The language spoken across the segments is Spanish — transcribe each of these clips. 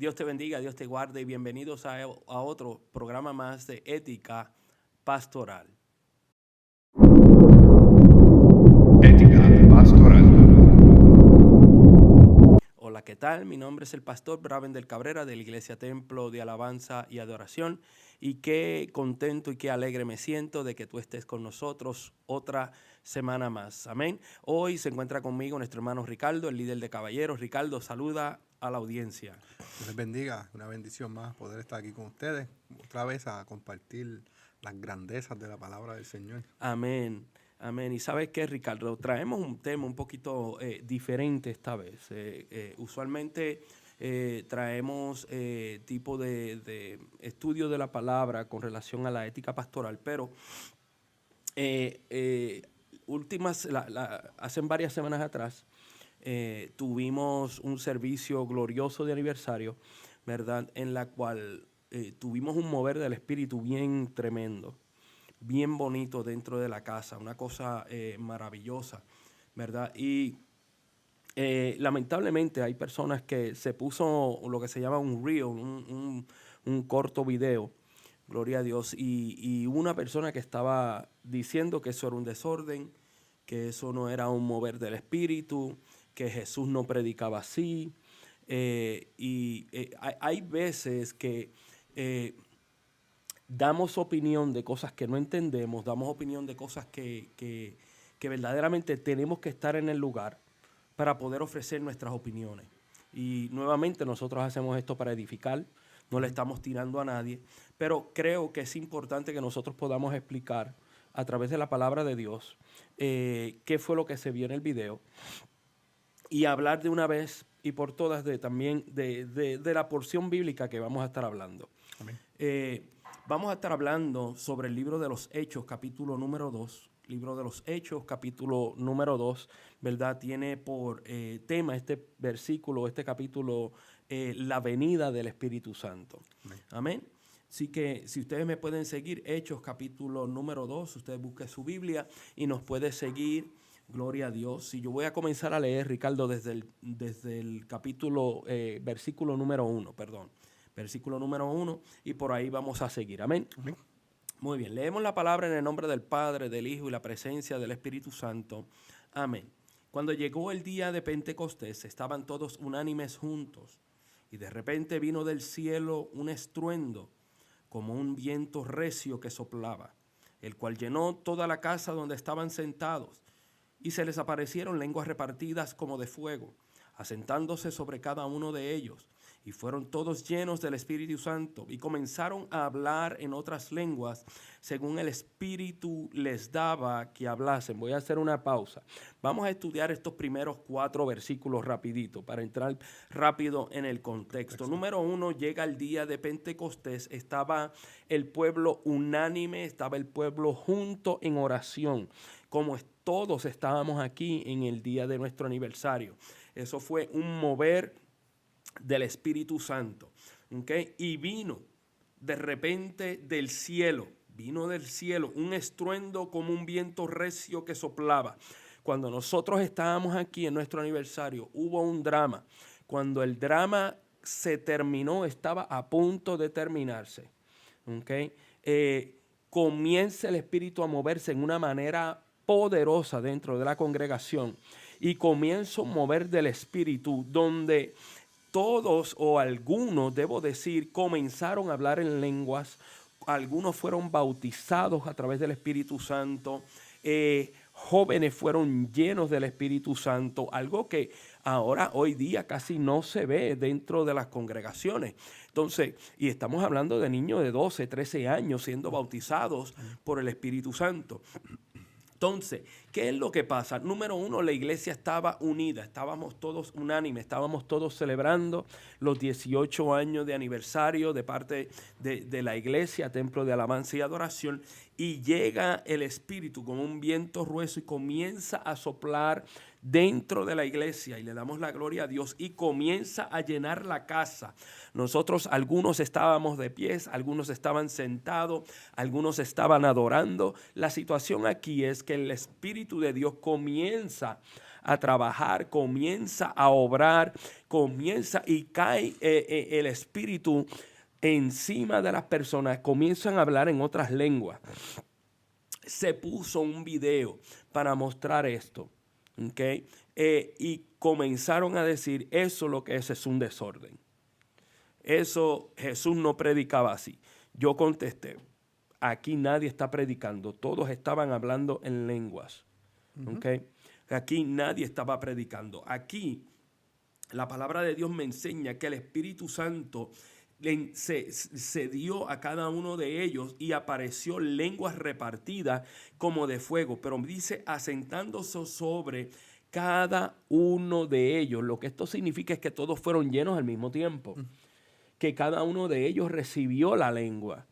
Dios te bendiga, Dios te guarde y bienvenidos a otro programa más de Ética Pastoral. Ética Pastoral. Hola, ¿qué tal? Mi nombre es el pastor Bravender Cabrera de la Iglesia Templo de Alabanza y Adoración y qué contento y qué alegre me siento de que tú estés con nosotros otra semana más. Amén. Hoy se encuentra conmigo nuestro hermano Ricardo, el líder de caballeros. Ricardo, saluda a la audiencia. Dios les bendiga, una bendición más poder estar aquí con ustedes, otra vez a compartir las grandezas de la palabra del Señor. Amén. Amén. Y sabes qué, Ricardo, traemos un tema un poquito diferente esta vez. Usualmente traemos tipo de estudio de la palabra con relación a la ética pastoral, pero hace varias semanas atrás tuvimos un servicio glorioso de aniversario, ¿verdad? En la cual tuvimos un mover del espíritu bien tremendo, bien bonito dentro de la casa, una cosa maravillosa, ¿verdad? Y lamentablemente hay personas que se puso lo que se llama un reel, un corto video, gloria a Dios, y una persona que estaba diciendo que eso era un desorden, que eso no era un mover del espíritu, que Jesús no predicaba así. Hay veces que damos opinión de cosas que no entendemos, damos opinión de cosas que verdaderamente tenemos que estar en el lugar para poder ofrecer nuestras opiniones. Y nuevamente nosotros hacemos esto para edificar, no le estamos tirando a nadie, pero creo que es importante que nosotros podamos explicar a través de la palabra de Dios qué fue lo que se vio en el video y hablar de una vez y por todas también de la porción bíblica que vamos a estar hablando. Amén. Vamos a estar hablando sobre el libro de los Hechos, capítulo número 2. Libro de los Hechos, capítulo número 2, ¿verdad? Tiene por tema este versículo, este capítulo, la venida del Espíritu Santo. Amén. Amén. Así que si ustedes me pueden seguir, Hechos, capítulo número 2, usted busque su Biblia y nos puede seguir. Gloria a Dios. Y yo voy a comenzar a leer, Ricardo, desde el capítulo, versículo número 1, perdón. Versículo número 1, y por ahí vamos a seguir. Amén. Amén. Muy bien, leemos la palabra en el nombre del Padre, del Hijo y la presencia del Espíritu Santo. Amén. Cuando llegó el día de Pentecostés, estaban todos unánimes juntos, y de repente vino del cielo un estruendo, como un viento recio que soplaba, el cual llenó toda la casa donde estaban sentados, y se les aparecieron lenguas repartidas como de fuego, asentándose sobre cada uno de ellos. Y fueron todos llenos del Espíritu Santo y comenzaron a hablar en otras lenguas según el Espíritu les daba que hablasen. Voy a hacer una pausa. Vamos a estudiar estos primeros 4 versículos rapidito para entrar rápido en el contexto. Número 1, llega el día de Pentecostés. Estaba el pueblo unánime, estaba el pueblo junto en oración, como todos estábamos aquí en el día de nuestro aniversario. Eso fue un mover del Espíritu Santo, ¿okay? Y vino de repente del cielo un estruendo como un viento recio que soplaba. Cuando nosotros estábamos aquí en nuestro aniversario, hubo un drama. Cuando el drama se terminó, estaba a punto de terminarse, ¿okay? Comienza el Espíritu a moverse en una manera poderosa dentro de la congregación y comienza un mover del Espíritu donde todos o algunos, debo decir, comenzaron a hablar en lenguas. Algunos fueron bautizados a través del Espíritu Santo. Jóvenes fueron llenos del Espíritu Santo, algo que ahora, hoy día, casi no se ve dentro de las congregaciones. Entonces, y estamos hablando de niños de 12, 13 años siendo bautizados por el Espíritu Santo. Entonces, ¿qué es lo que pasa? Número 1, la iglesia estaba unida, estábamos todos unánimes, estábamos todos celebrando los 18 años de aniversario de parte de la iglesia, Templo de Alabanza y Adoración, y llega el Espíritu como un viento rueso y comienza a soplar dentro de la iglesia y le damos la gloria a Dios y comienza a llenar la casa. Nosotros, algunos estábamos de pies, algunos estaban sentados, algunos estaban adorando. La situación aquí es que el Espíritu de Dios comienza a trabajar, comienza a obrar, comienza y cae el Espíritu encima de las personas, comienzan a hablar en otras lenguas. Se puso un video para mostrar esto, ¿ok? Y comenzaron a decir, eso lo que es un desorden. Eso Jesús no predicaba así. Yo contesté, aquí nadie está predicando, todos estaban hablando en lenguas, ¿ok? Aquí nadie estaba predicando. Aquí la palabra de Dios me enseña que el Espíritu Santo se dio a cada uno de ellos y apareció lenguas repartidas como de fuego, pero dice asentándose sobre cada uno de ellos. Lo que esto significa es que todos fueron llenos al mismo tiempo, que cada uno de ellos recibió la lengua.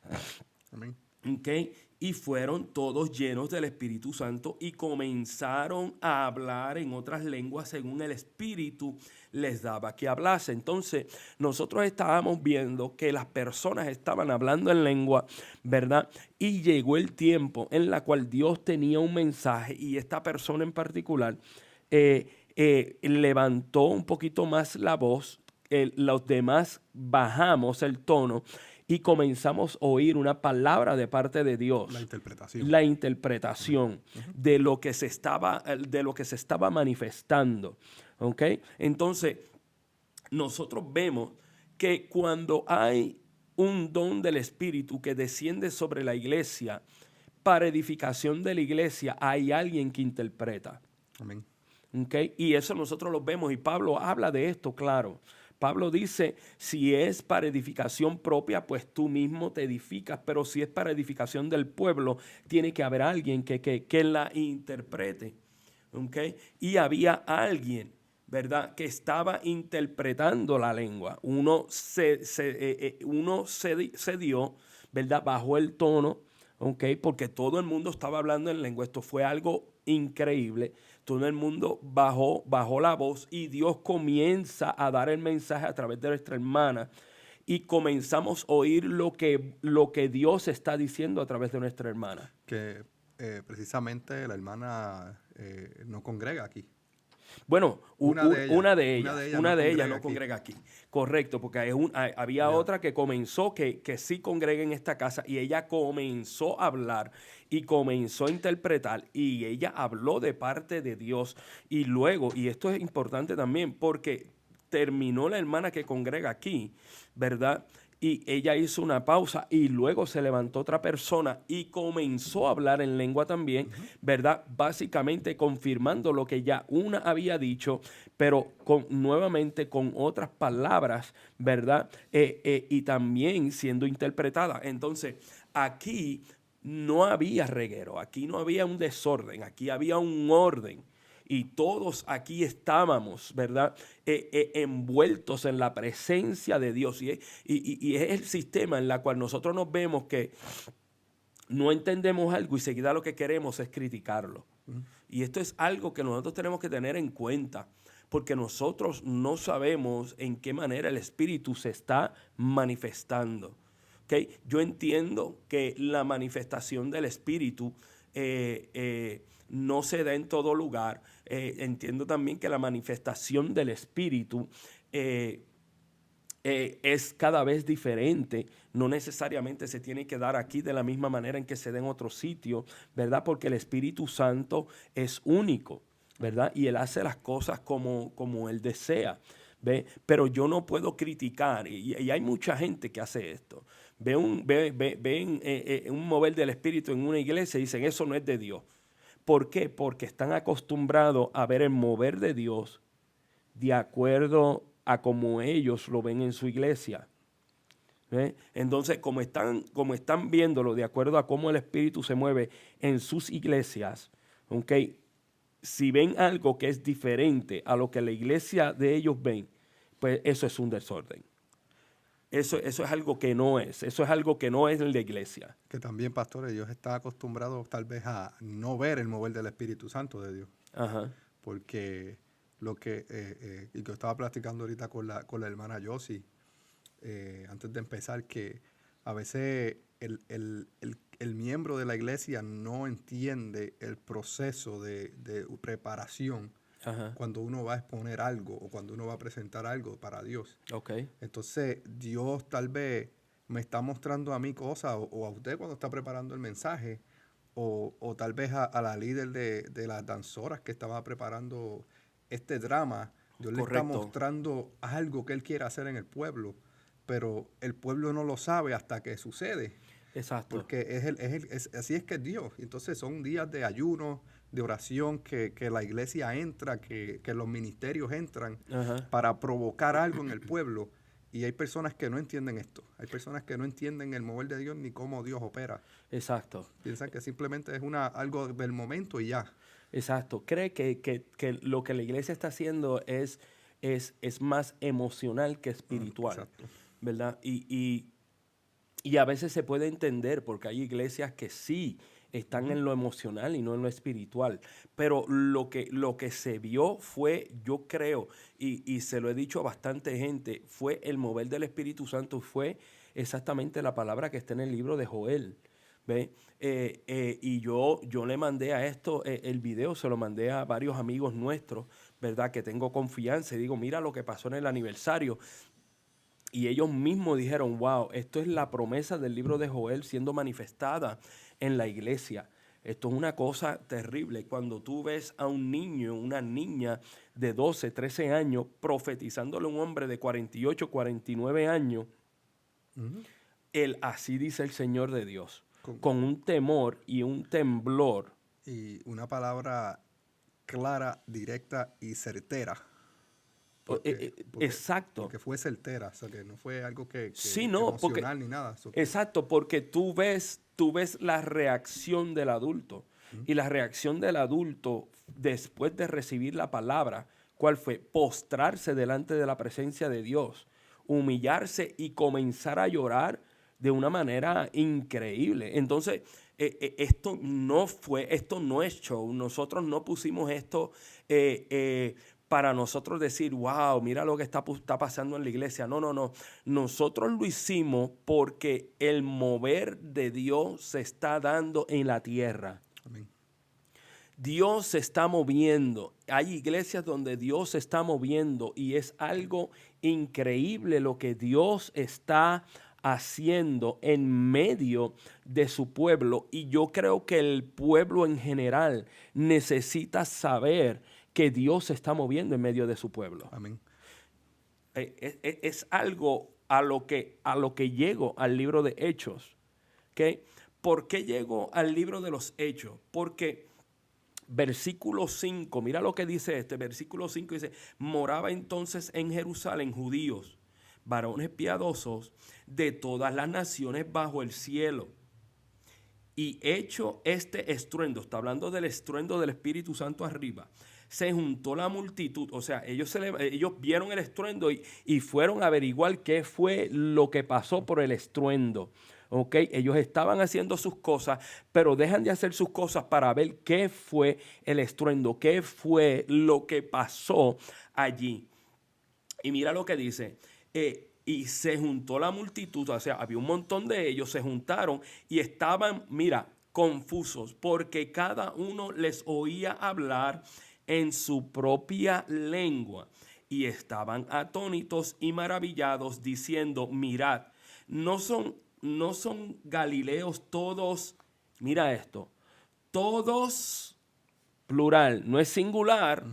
Amén. ¿Okay? Y fueron todos llenos del Espíritu Santo y comenzaron a hablar en otras lenguas según el Espíritu les daba que hablase. Entonces, nosotros estábamos viendo que las personas estaban hablando en lengua, ¿verdad? Y llegó el tiempo en la cual Dios tenía un mensaje y esta persona en particular levantó un poquito más la voz, los demás bajamos el tono y comenzamos a oír una palabra de parte de Dios. La interpretación. La interpretación de lo que se estaba manifestando. ¿Ok? Entonces, nosotros vemos que cuando hay un don del Espíritu que desciende sobre la iglesia, para edificación de la iglesia, hay alguien que interpreta. Amén. ¿Okay? Y eso nosotros lo vemos y Pablo habla de esto, claro. Pablo dice, si es para edificación propia, pues tú mismo te edificas, pero si es para edificación del pueblo, tiene que haber alguien que la interprete. ¿Okay? Y había alguien, ¿verdad?, que estaba interpretando la lengua. Uno se dio, ¿verdad?, bajó el tono, ¿okay?, porque todo el mundo estaba hablando en lengua. Esto fue algo increíble. Todo el mundo bajó la voz y Dios comienza a dar el mensaje a través de nuestra hermana y comenzamos a oír lo que Dios está diciendo a través de nuestra hermana. Que precisamente la hermana no congrega aquí. Una de ellas no aquí. congrega aquí. Correcto, porque había otra que comenzó, que sí congrega en esta casa, y ella comenzó a hablar y comenzó a interpretar, y ella habló de parte de Dios. Y luego, y esto es importante también, porque terminó la hermana que congrega aquí, ¿verdad? Y ella hizo una pausa y luego se levantó otra persona y comenzó a hablar en lengua también, ¿verdad? Básicamente confirmando lo que ya una había dicho, pero nuevamente con otras palabras, ¿verdad? Y también siendo interpretada. Entonces, aquí no había reguero, aquí no había un desorden, aquí había un orden. Y todos aquí estábamos, ¿verdad?, envueltos en la presencia de Dios. Y es el sistema en el cual nosotros nos vemos que no entendemos algo y seguida lo que queremos es criticarlo. Y esto es algo que nosotros tenemos que tener en cuenta, porque nosotros no sabemos en qué manera el Espíritu se está manifestando. ¿Okay? Yo entiendo que la manifestación del Espíritu no se da en todo lugar. Entiendo también que la manifestación del Espíritu es cada vez diferente. No necesariamente se tiene que dar aquí de la misma manera en que se da en otro sitio, ¿verdad? Porque el Espíritu Santo es único, ¿verdad? Y Él hace las cosas como Él desea, ¿ve? Pero yo no puedo criticar, y hay mucha gente que hace esto. Ven un mover del Espíritu en una iglesia y dicen, eso no es de Dios. ¿Por qué? Porque están acostumbrados a ver el mover de Dios de acuerdo a como ellos lo ven en su iglesia. ¿Ve? Entonces, como están viéndolo de acuerdo a cómo el Espíritu se mueve en sus iglesias, ¿okay?, si ven algo que es diferente a lo que la iglesia de ellos ven, pues eso es un desorden. Eso es algo que no es. Eso es algo que no es en la iglesia. Que también, pastores, Dios está acostumbrado tal vez a no ver el mover del Espíritu Santo de Dios. Ajá. Porque lo que y que estaba platicando ahorita con la hermana Josie, antes de empezar, que a veces el miembro de la iglesia no entiende el proceso de preparación Ajá. cuando uno va a exponer algo o cuando uno va a presentar algo para Dios. Ok. Entonces, Dios tal vez me está mostrando a mí cosas o a usted cuando está preparando el mensaje o tal vez a la líder de las danzoras que estaba preparando este drama. Dios le está Correcto. mostrando algo que él quiere hacer en el pueblo, pero el pueblo no lo sabe hasta que sucede. Exacto. Porque así es que es Dios. Entonces son días de ayuno, de oración, que la iglesia entra, que los ministerios entran Ajá. para provocar algo en el pueblo. Y hay personas que no entienden esto. Hay personas que no entienden el mover de Dios ni cómo Dios opera. Exacto. Piensan que simplemente es algo del momento y ya. Exacto. Cree que lo que la iglesia está haciendo es más emocional que espiritual, Exacto. ¿verdad? Y a veces se puede entender porque hay iglesias que sí están en lo emocional y no en lo espiritual. Pero lo que se vio fue, yo creo, y se lo he dicho a bastante gente, fue el mover del Espíritu Santo, fue exactamente la palabra que está en el libro de Joel. ¿Ve? Y yo le mandé a esto, el video se lo mandé a varios amigos nuestros, ¿verdad? Que tengo confianza y digo, mira lo que pasó en el aniversario. Y ellos mismos dijeron, wow, esto es la promesa del libro de Joel siendo manifestada en la iglesia. Esto es una cosa terrible. Cuando tú ves a un niño, una niña de 12, 13 años, profetizándole a un hombre de 48, 49 años, Ujú. él, así dice el Señor de Dios, Con- con un temor y un temblor. y una palabra clara, directa y certera. Porque, Exacto. porque fue certera. O sea, que no fue algo Sí, que no, porque emocional ni nada. exacto, porque tú ves la reacción del adulto. Y la reacción del adulto después de recibir la palabra, ¿cuál fue? Postrarse delante de la presencia de Dios, humillarse y comenzar a llorar de una manera increíble. Entonces, esto no es show. Nosotros no pusimos esto para nosotros decir, wow, mira lo que está pasando en la iglesia. No, no, no. Nosotros lo hicimos porque el mover de Dios se está dando en la tierra. Amén. Dios se está moviendo. Hay iglesias donde Dios se está moviendo y es algo increíble lo que Dios está haciendo en medio de su pueblo. Y yo creo que el pueblo en general necesita saber que Dios se está moviendo en medio de su pueblo. Amén. Es algo a lo que llego al libro de Hechos. ¿Okay? ¿Por qué llego al libro de los Hechos? Porque versículo 5, mira lo que dice versículo 5 dice, moraba entonces en Jerusalén judíos, varones piadosos de todas las naciones bajo el cielo. Y hecho este estruendo, está hablando del estruendo del Espíritu Santo arriba, se juntó la multitud, o sea, ellos vieron el estruendo y fueron a averiguar qué fue lo que pasó por el estruendo. ¿Ok? Ellos estaban haciendo sus cosas, pero dejan de hacer sus cosas para ver qué fue el estruendo, qué fue lo que pasó allí. Y mira lo que dice, y se juntó la multitud, o sea, había un montón de ellos, se juntaron y estaban, mira, confusos, porque cada uno les oía hablar en su propia lengua. Y estaban atónitos y maravillados, diciendo, mirad, no son galileos todos, mira esto, todos, plural, no es singular.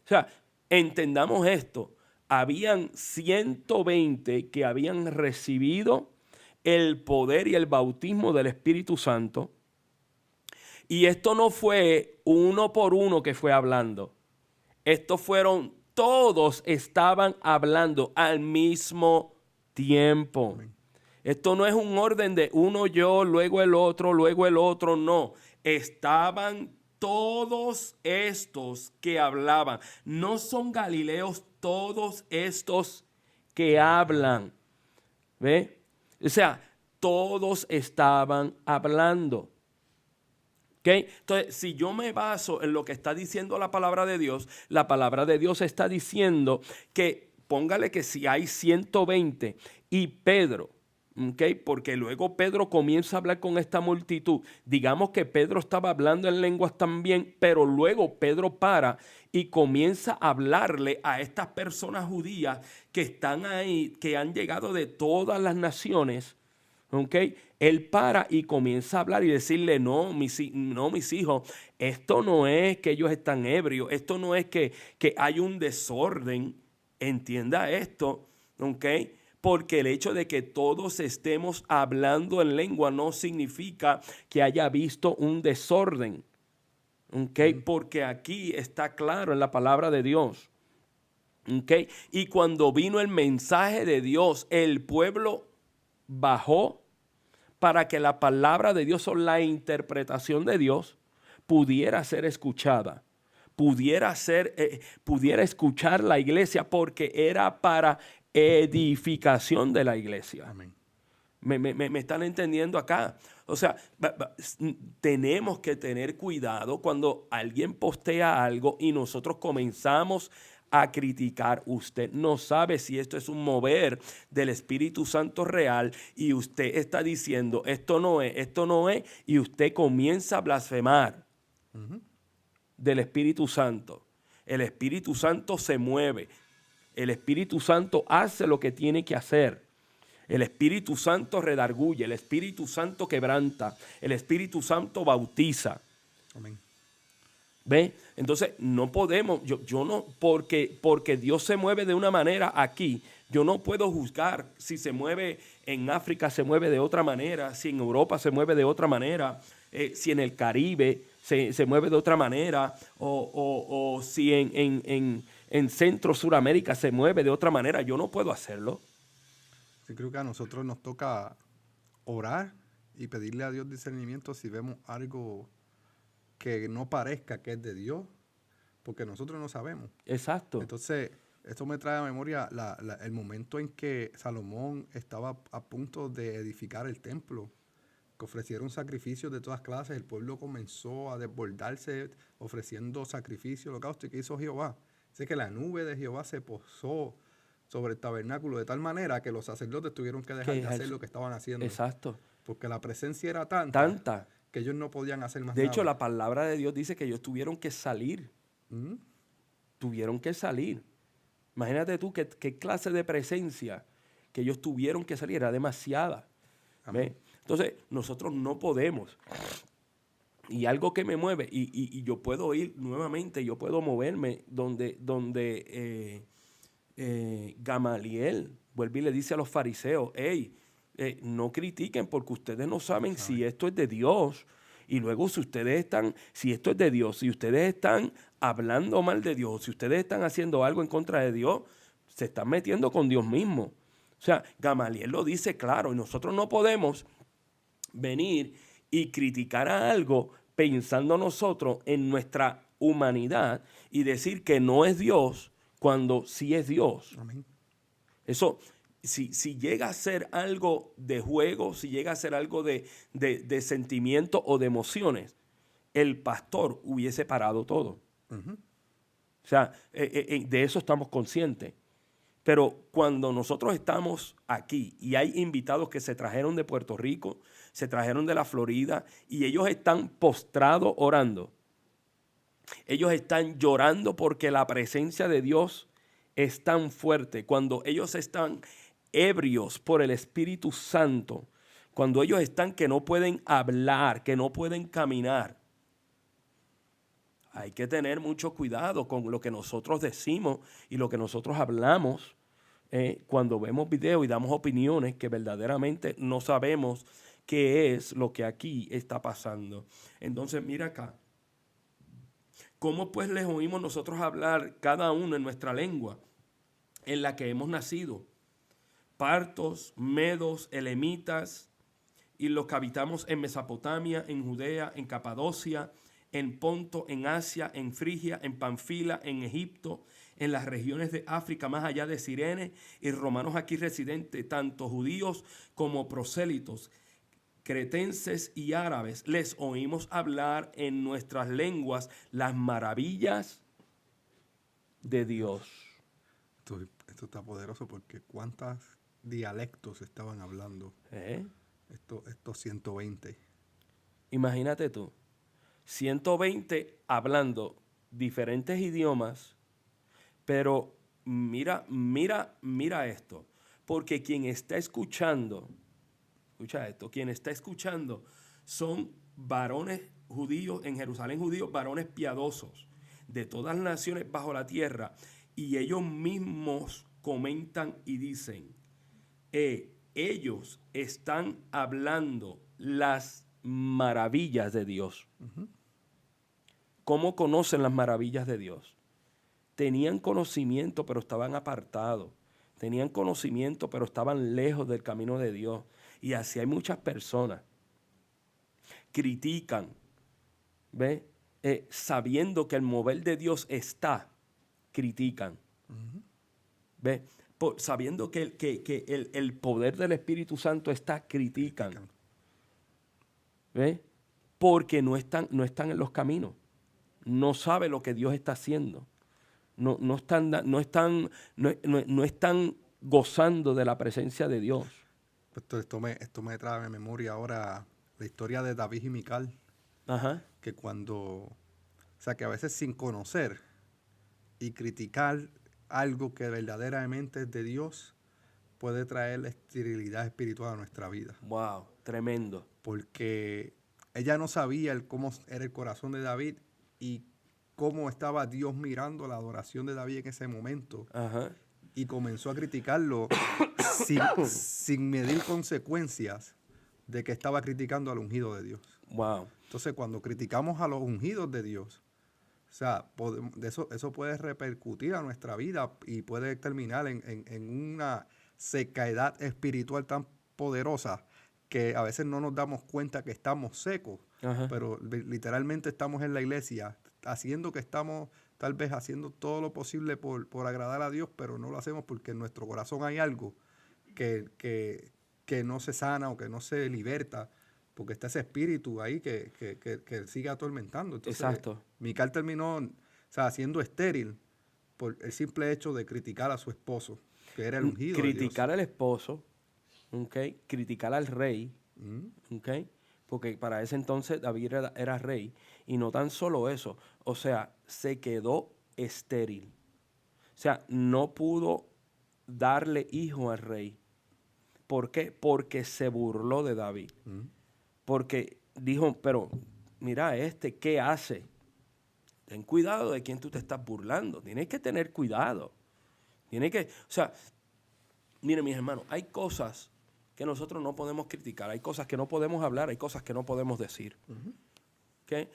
O sea, entendamos esto. Habían 120 que habían recibido el poder y el bautismo del Espíritu Santo. Y esto no fue uno por uno que fue hablando. Estos fueron, todos estaban hablando al mismo tiempo. Amén. Esto no es un orden de uno yo, luego el otro, no. Estaban todos estos que hablaban. No son galileos todos estos que hablan. ¿Ve? O sea, todos estaban hablando. ¿Okay? Entonces, si yo me baso en lo que está diciendo la palabra de Dios está diciendo que, póngale que si hay 120 y Pedro, ¿ok? Porque luego Pedro comienza a hablar con esta multitud. Digamos que Pedro estaba hablando en lenguas también, pero luego Pedro para y comienza a hablarle a estas personas judías que están ahí, que han llegado de todas las naciones. ¿Ok? Él para y comienza a hablar y decirle, no, mis hijos, esto no es que ellos están ebrios, esto no es que hay un desorden, entienda esto, ¿ok? Porque el hecho de que todos estemos hablando en lengua no significa que haya visto un desorden, ¿ok? Porque aquí está claro en la palabra de Dios, ¿ok? Y cuando vino el mensaje de Dios, el pueblo bajó para que la palabra de Dios o la interpretación de Dios pudiera ser escuchada, pudiera escuchar la iglesia, porque era para edificación de la iglesia. Amén. ¿Me están entendiendo acá? O sea, tenemos que tener cuidado cuando alguien postea algo y nosotros comenzamos a criticar. Usted no sabe si esto es un mover del Espíritu Santo real y usted está diciendo esto no es, y usted comienza a blasfemar del Espíritu Santo. El Espíritu Santo se mueve. El Espíritu Santo hace lo que tiene que hacer. El Espíritu Santo redarguye, el Espíritu Santo quebranta, el Espíritu Santo bautiza. Amén. ¿Ve? Entonces no podemos, yo no, porque Dios se mueve de una manera aquí, yo no puedo juzgar si se mueve en África, se mueve de otra manera, si en Europa se mueve de otra manera, si en el Caribe se mueve de otra manera, o si en Centro Suramérica se mueve de otra manera. Yo no puedo hacerlo. Sí, creo que a nosotros nos toca orar y pedirle a Dios discernimiento si vemos algo que no parezca que es de Dios, porque nosotros no sabemos. Exacto. Entonces, esto me trae a memoria el momento en que Salomón estaba a punto de edificar el templo, que ofrecieron sacrificios de todas clases. El pueblo comenzó a desbordarse ofreciendo sacrificios, holocaustos. ¿Y qué hizo Jehová? Dice que la nube de Jehová se posó sobre el tabernáculo de tal manera que los sacerdotes tuvieron que dejar de hacer lo que estaban haciendo. Exacto. Porque la presencia era tanta que ellos no podían hacer más nada. De hecho, la palabra de Dios dice que ellos tuvieron que salir. Tuvieron que salir. Imagínate tú qué clase de presencia que ellos tuvieron que salir. Era demasiada. ¿Ve? Entonces, nosotros no podemos. Y algo que me mueve, y yo puedo ir nuevamente, yo puedo moverme donde Gamaliel vuelve y le dice a los fariseos, hey, no critiquen porque ustedes no saben si esto es de Dios. Y luego si esto es de Dios, si ustedes están hablando mal de Dios, si ustedes están haciendo algo en contra de Dios, se están metiendo con Dios mismo. O sea, Gamaliel lo dice claro, y nosotros no podemos venir y criticar a algo pensando nosotros en nuestra humanidad y decir que no es Dios cuando sí es Dios. Amén. Eso, si llega a ser algo de juego, si llega a ser algo de sentimiento o de emociones, el pastor hubiese parado todo. O sea, de eso estamos conscientes. Pero cuando nosotros estamos aquí y hay invitados que se trajeron de Puerto Rico, se trajeron de la Florida y ellos están postrados orando, ellos están llorando porque la presencia de Dios es tan fuerte. Cuando ellos están ebrios por el Espíritu Santo, cuando ellos están que no pueden hablar, que no pueden caminar, hay que tener mucho cuidado con lo que nosotros decimos y lo que nosotros hablamos cuando vemos videos y damos opiniones que verdaderamente no sabemos qué es lo que aquí está pasando. Entonces, mira acá. ¿Cómo pues les oímos nosotros hablar cada uno en nuestra lengua en la que hemos nacido? Partos, medos, elamitas, y los que habitamos en Mesopotamia, en Judea, en Capadocia, en Ponto, en Asia, en Frigia, en Panfila, en Egipto, en las regiones de África más allá de Cirene, y romanos aquí residentes, tanto judíos como prosélitos, cretenses y árabes, les oímos hablar en nuestras lenguas las maravillas de Dios. Esto está poderoso porque cuántas dialectos estaban hablando estos 120. Imagínate tú, 120 hablando diferentes idiomas, pero mira esto, porque quien está escuchando, escucha esto, quien está escuchando son varones judíos en Jerusalén, judíos, varones piadosos de todas las naciones bajo la tierra, y ellos mismos comentan y dicen, ellos están hablando las maravillas de Dios. ¿Cómo conocen las maravillas de Dios? Tenían conocimiento, pero estaban apartados. Tenían conocimiento, pero estaban lejos del camino de Dios. Y así hay muchas personas. Critican, ¿ve? Sabiendo que el mover de Dios está, critican. ¿Ve? Sabiendo que el poder del Espíritu Santo está, critican. ¿Ve? Porque no están en los caminos. No sabe lo que Dios está haciendo. No están gozando de la presencia de Dios. Esto me trae a mi memoria ahora la historia de David y Mical. Ajá. Que que a veces sin conocer y criticar algo que verdaderamente es de Dios, puede traer la esterilidad espiritual a nuestra vida. Wow, tremendo. Porque ella no sabía cómo era el corazón de David y cómo estaba Dios mirando la adoración de David en ese momento. Ajá. Y comenzó a criticarlo sin medir consecuencias de que estaba criticando al ungido de Dios. Wow. Entonces, cuando criticamos a los ungidos de Dios, o sea, eso puede repercutir a nuestra vida y puede terminar en una sequedad espiritual tan poderosa que a veces no nos damos cuenta que estamos secos. Ajá. Pero literalmente estamos en la iglesia haciendo que estamos tal vez haciendo todo lo posible por agradar a Dios, pero no lo hacemos porque en nuestro corazón hay algo que no se sana o que no se liberta, porque está ese espíritu ahí que sigue atormentando. Entonces, exacto. Mical terminó siendo estéril por el simple hecho de criticar a su esposo, que era el ungido de Dios. Criticar al esposo, ¿okay? Criticar al rey, ¿okay? Porque para ese entonces David era rey, y no tan solo eso, o sea, se quedó estéril. O sea, no pudo darle hijo al rey. ¿Por qué? Porque se burló de David. Porque dijo, pero mira ¿qué hace? Ten cuidado de quién tú te estás burlando. Tienes que tener cuidado. Miren mis hermanos, hay cosas que nosotros no podemos criticar, hay cosas que no podemos hablar, hay cosas que no podemos decir. ¿Okay?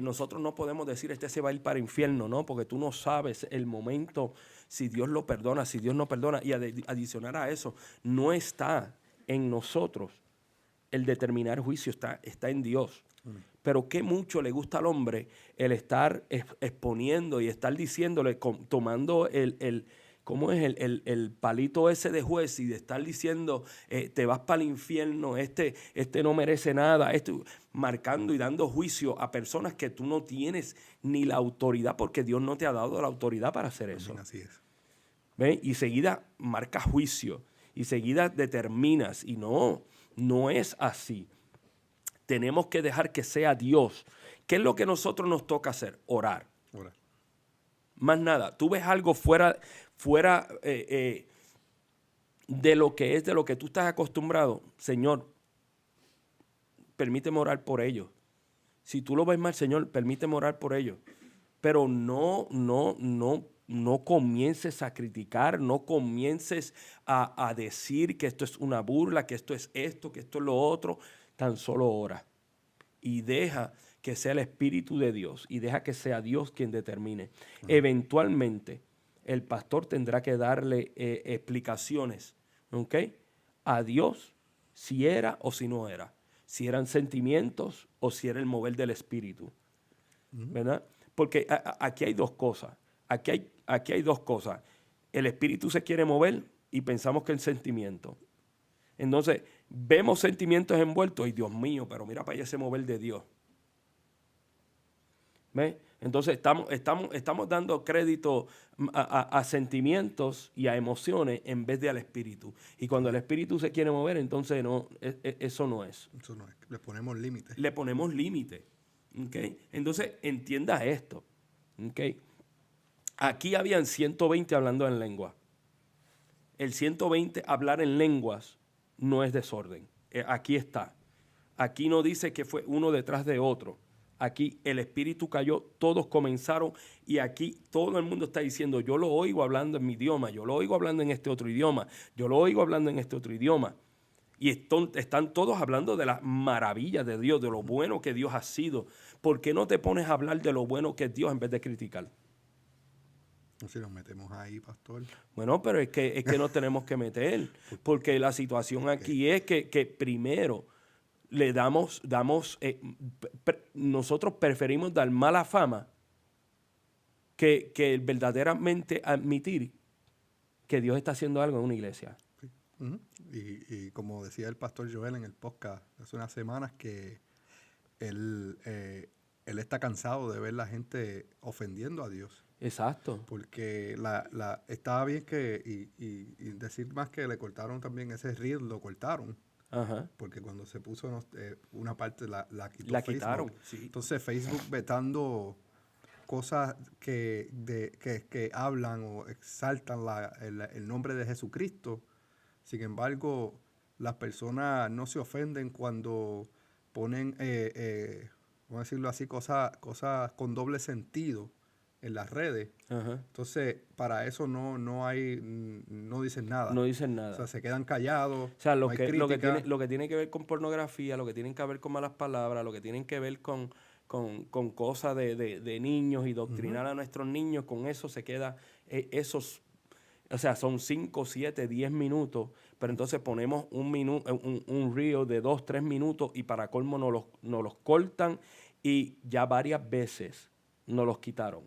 Nosotros no podemos decir, se va a ir para el infierno, ¿no? Porque tú no sabes el momento, si Dios lo perdona, si Dios no perdona. Y adicionar a eso, no está en nosotros el determinar juicio, está en Dios. Pero qué mucho le gusta al hombre el estar exponiendo y estar diciéndole, tomando ¿cómo es? El palito ese de juez, y de estar diciendo, te vas para el infierno, este no merece nada, marcando y dando juicio a personas que tú no tienes ni la autoridad, porque Dios no te ha dado la autoridad para hacer eso. Así es. ¿Ven? Y seguida marcas juicio, y seguida determinas, y no es así. Tenemos que dejar que sea Dios. ¿Qué es lo que nosotros nos toca hacer? Orar. Más nada. Tú ves algo fuera de lo que tú estás acostumbrado. Señor, permíteme orar por ellos. Si tú lo ves mal, Señor, permíteme orar por ellos. Pero no comiences a criticar, no comiences a decir que esto es una burla, que esto es esto, que esto es lo otro. Tan solo ora y deja que sea el Espíritu de Dios, y deja que sea Dios quien determine. Eventualmente, el pastor tendrá que darle explicaciones, ¿ok? A Dios, si era o si no era, si eran sentimientos o si era el mover del Espíritu, ¿verdad? Porque aquí hay dos cosas. Aquí hay dos cosas. El Espíritu se quiere mover y pensamos que el sentimiento. Entonces, vemos sentimientos envueltos y Dios mío, pero mira para allá ese mover de Dios. ¿Ves? Entonces estamos dando crédito a sentimientos y a emociones en vez de al espíritu. Y cuando el espíritu se quiere mover, entonces no, eso no es. Eso no es. Le ponemos límites. Le ponemos límite. ¿Okay? Entonces entienda esto. ¿Okay? Aquí habían 120 hablando en lengua. El 120 hablar en lenguas no es desorden. Aquí está. Aquí no dice que fue uno detrás de otro. Aquí el espíritu cayó, todos comenzaron y aquí todo el mundo está diciendo, yo lo oigo hablando en mi idioma, yo lo oigo hablando en este otro idioma, yo lo oigo hablando en este otro idioma. Y están todos hablando de las maravillas de Dios, de lo bueno que Dios ha sido. ¿Por qué no te pones a hablar de lo bueno que es Dios en vez de criticar? Si nos metemos ahí, pastor. Bueno, pero es que nos tenemos que meter, porque la situación aquí es que primero le nosotros preferimos dar mala fama que verdaderamente admitir que Dios está haciendo algo en una iglesia. Sí. Y como decía el pastor Joel en el podcast hace unas semanas, que él está cansado de ver la gente ofendiendo a Dios. Exacto. Porque estaba bien y decir más que le cortaron también ese reel, lo cortaron. Ajá. Porque cuando se puso una parte la quitó La Facebook. quitaron, sí. Entonces Facebook vetando cosas que hablan o exaltan el nombre de Jesucristo. Sin embargo, las personas no se ofenden cuando ponen, vamos a decirlo así, cosas con doble sentido en las redes. Ajá. Entonces, para eso no dicen nada. No dicen nada. O sea, se quedan callados. O sea, no hay crítica. lo que tiene que ver con pornografía, lo que tiene que ver con malas palabras, lo que tienen que ver con cosas de niños y doctrinar a nuestros niños, con eso se queda o sea, son 5, 7, 10 minutos, pero entonces ponemos un reel de 2, 3 minutos y para colmo nos los cortan y ya varias veces nos los quitaron.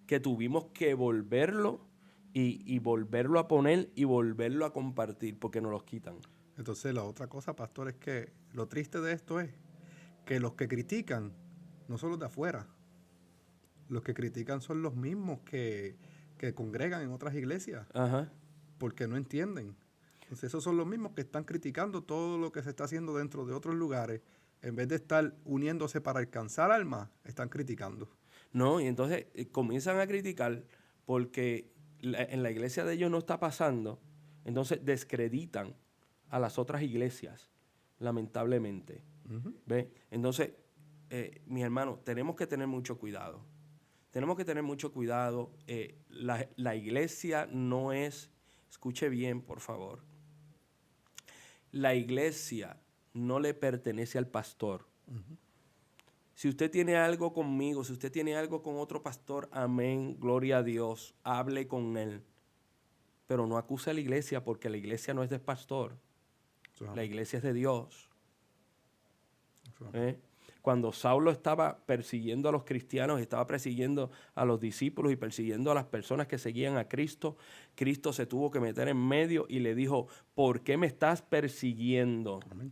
Que tuvimos que volverlo y volverlo a poner y volverlo a compartir porque nos los quitan. Entonces la otra cosa, pastor, es que lo triste de esto es que los que critican no son los de afuera. Los que critican son los mismos que congregan en otras iglesias. Ajá. Porque no entienden. Entonces esos son los mismos que están criticando todo lo que se está haciendo dentro de otros lugares. En vez de estar uniéndose para alcanzar almas, están criticando. No, y entonces comienzan a criticar porque en la iglesia de ellos no está pasando. Entonces descreditan a las otras iglesias, lamentablemente. ¿Ve? Entonces, mis hermanos, tenemos que tener mucho cuidado. Tenemos que tener mucho cuidado. La iglesia no es, escuche bien, por favor. La iglesia no le pertenece al pastor. Si usted tiene algo conmigo, si usted tiene algo con otro pastor, amén, gloria a Dios, hable con él. Pero no acuse a la iglesia porque la iglesia no es del pastor. La iglesia es de Dios. Cuando Saulo estaba persiguiendo a los cristianos, estaba persiguiendo a los discípulos y persiguiendo a las personas que seguían a Cristo, Cristo se tuvo que meter en medio y le dijo, ¿por qué me estás persiguiendo? Amén.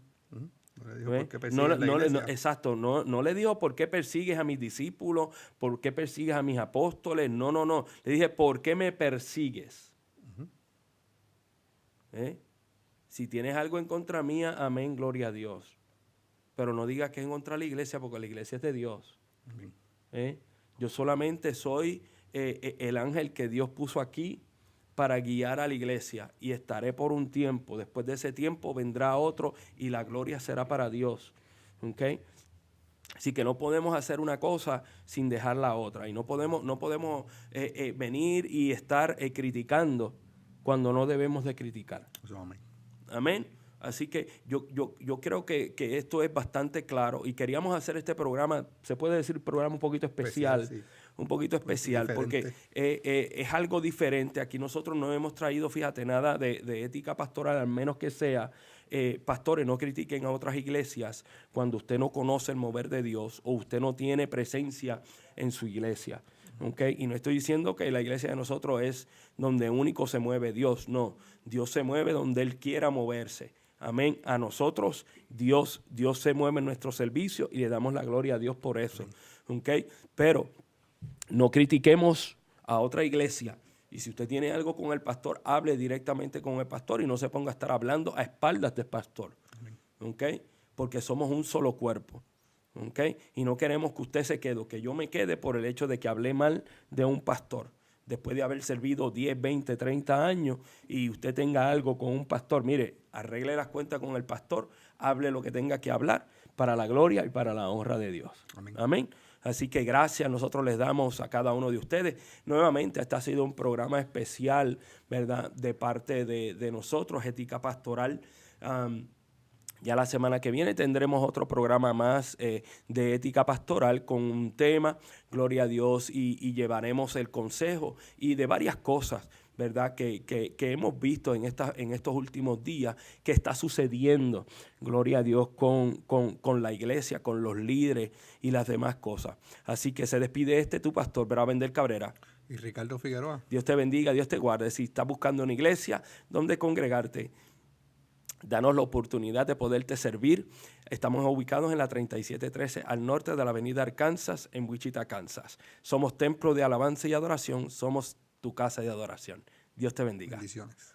No le dijo por qué persigues la iglesia. Exacto, no le dijo por qué persigues a mis discípulos, por qué persigues a mis apóstoles, no. Le dije, ¿por qué me persigues? Si tienes algo en contra mía, amén, gloria a Dios. Pero no digas que es en contra de la iglesia, porque la iglesia es de Dios. Yo solamente soy el ángel que Dios puso aquí para guiar a la iglesia y estaré por un tiempo. Después de ese tiempo vendrá otro y la gloria será para Dios. ¿Okay? Así que no podemos hacer una cosa sin dejar la otra. Y no podemos venir y estar criticando cuando no debemos de criticar. Amén. Amén. Así que yo creo que esto es bastante claro y queríamos hacer este programa, se puede decir programa un poquito especial, sí. Un poquito especial porque es algo diferente. Aquí nosotros no hemos traído, fíjate, nada de ética pastoral, al menos que sea, pastores, no critiquen a otras iglesias cuando usted no conoce el mover de Dios o usted no tiene presencia en su iglesia. ¿Okay? Y no estoy diciendo que la iglesia de nosotros es donde único se mueve Dios, no. Dios se mueve donde Él quiera moverse. Amén. A nosotros Dios se mueve en nuestro servicio y le damos la gloria a Dios por eso. Amén. ¿ok? Pero no critiquemos a otra iglesia. Y si usted tiene algo con el pastor, hable directamente con el pastor y no se ponga a estar hablando a espaldas del pastor. ¿Ok? Porque somos un solo cuerpo. ¿Ok? Y no queremos que usted se quede, que yo me quede por el hecho de que hablé mal de un pastor. Después de haber servido 10, 20, 30 años y usted tenga algo con un pastor, mire, arregle las cuentas con el pastor, hable lo que tenga que hablar para la gloria y para la honra de Dios. Amén. Amén. Así que gracias nosotros les damos a cada uno de ustedes. Nuevamente, este ha sido un programa especial, ¿verdad?, de parte de nosotros, Ética Pastoral. Ya la semana que viene tendremos otro programa más de ética pastoral con un tema, gloria a Dios, y llevaremos el consejo y de varias cosas, ¿verdad?, que hemos visto en estos últimos días que está sucediendo, gloria a Dios, con la iglesia, con los líderes y las demás cosas. Así que se despide tu pastor, Bravender Cabrera. Y Ricardo Figueroa. Dios te bendiga, Dios te guarde. Si estás buscando una iglesia donde congregarte, danos la oportunidad de poderte servir. Estamos ubicados en la 3713 al norte de la avenida Arkansas, en Wichita, Kansas. Somos templo de alabanza y adoración. Somos tu casa de adoración. Dios te bendiga. Bendiciones.